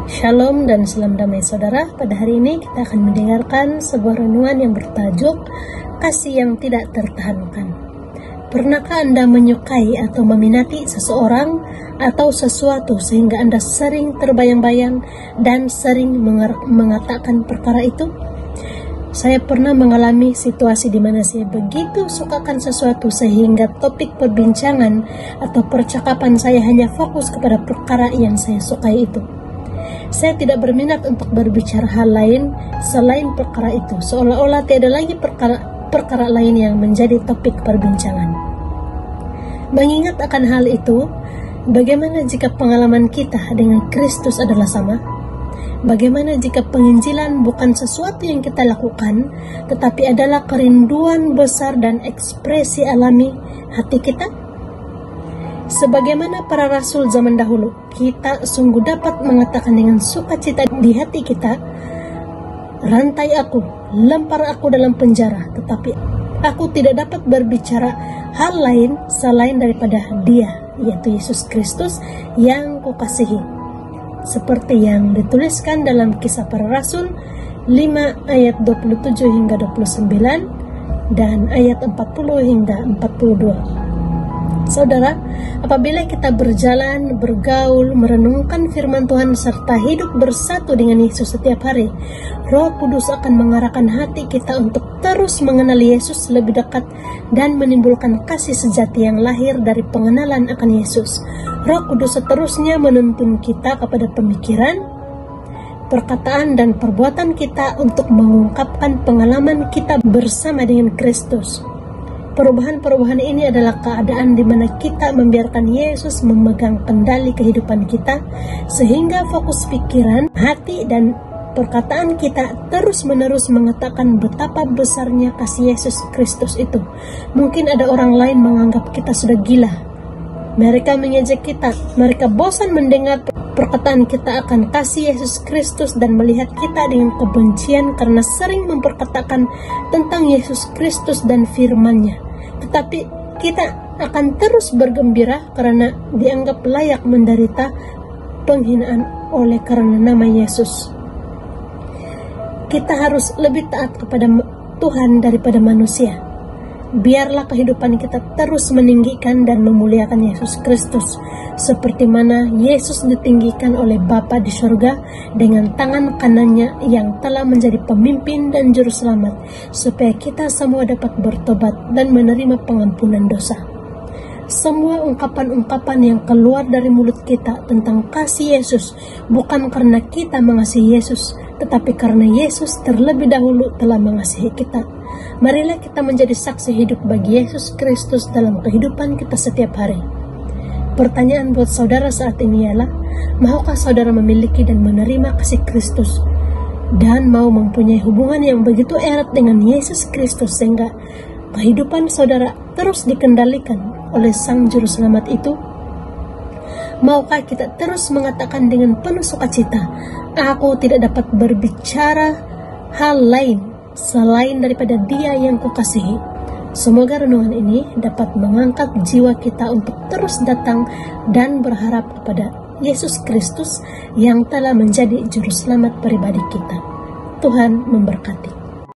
Shalom dan salam damai saudara. Pada hari ini kita akan mendengarkan sebuah renungan yang bertajuk Kasih yang Tidak Tertahankan. Pernahkah Anda menyukai atau meminati seseorang atau sesuatu sehingga Anda sering terbayang-bayang dan sering mengatakan perkara itu? Saya pernah mengalami situasi di mana saya begitu sukakan sesuatu sehingga topik perbincangan atau percakapan saya hanya fokus kepada perkara yang saya sukai itu. Saya tidak berminat untuk berbicara hal lain selain perkara itu, seolah-olah tiada lagi perkara lain yang menjadi topik perbincangan. Mengingat akan hal itu, bagaimana jika pengalaman kita dengan Kristus adalah sama? Bagaimana jika penginjilan bukan sesuatu yang kita lakukan, tetapi adalah kerinduan besar dan ekspresi alami hati kita? Sebagaimana para rasul zaman dahulu, kita sungguh dapat mengatakan dengan sukacita di hati kita, rantai aku, lempar aku dalam penjara, tetapi aku tidak dapat berbicara hal lain selain daripada Dia, yaitu Yesus Kristus yang kukasihi. Seperti yang dituliskan dalam Kisah Para Rasul 5 ayat 27 hingga 29 dan ayat 40 hingga 42. Saudara, apabila kita berjalan, bergaul, merenungkan firman Tuhan serta hidup bersatu dengan Yesus setiap hari, Roh Kudus akan mengarahkan hati kita untuk terus mengenal Yesus lebih dekat dan menimbulkan kasih sejati yang lahir dari pengenalan akan Yesus. Roh Kudus seterusnya menuntun kita kepada pemikiran, perkataan, dan perbuatan kita untuk mengungkapkan pengalaman kita bersama dengan Kristus. Perubahan-perubahan ini adalah keadaan di mana kita membiarkan Yesus memegang kendali kehidupan kita, sehingga fokus pikiran, hati, dan perkataan kita terus-menerus mengatakan betapa besarnya kasih Yesus Kristus itu. Mungkin ada orang lain menganggap kita sudah gila. Mereka mengejek kita, mereka bosan mendengar perkataan kita akan kasih Yesus Kristus dan melihat kita dengan kebencian karena sering memperkatakan tentang Yesus Kristus dan firman-Nya. Tetapi kita akan terus bergembira karena dianggap layak menderita penghinaan oleh karena nama Yesus. Kita harus lebih taat kepada Tuhan daripada manusia. Biarlah kehidupan kita terus meninggikan dan memuliakan Yesus Kristus, seperti mana Yesus ditinggikan oleh Bapa di surga dengan tangan kanannya yang telah menjadi pemimpin dan juru selamat, supaya kita semua dapat bertobat dan menerima pengampunan dosa. Semua ungkapan-ungkapan yang keluar dari mulut kita tentang kasih Yesus bukan karena kita mengasihi Yesus, tetapi karena Yesus terlebih dahulu telah mengasihi kita. Marilah kita menjadi saksi hidup bagi Yesus Kristus dalam kehidupan kita setiap hari. Pertanyaan buat saudara saat ini ialah, maukah saudara memiliki dan menerima kasih Kristus dan mau mempunyai hubungan yang begitu erat dengan Yesus Kristus sehingga kehidupan saudara terus dikendalikan oleh Sang Juru Selamat itu? Maukah kita terus mengatakan dengan penuh sukacita, aku tidak dapat berbicara hal lain selain daripada Dia yang kukasihi? Semoga renungan ini dapat mengangkat jiwa kita untuk terus datang dan berharap kepada Yesus Kristus yang telah menjadi juru selamat pribadi kita. Tuhan memberkati.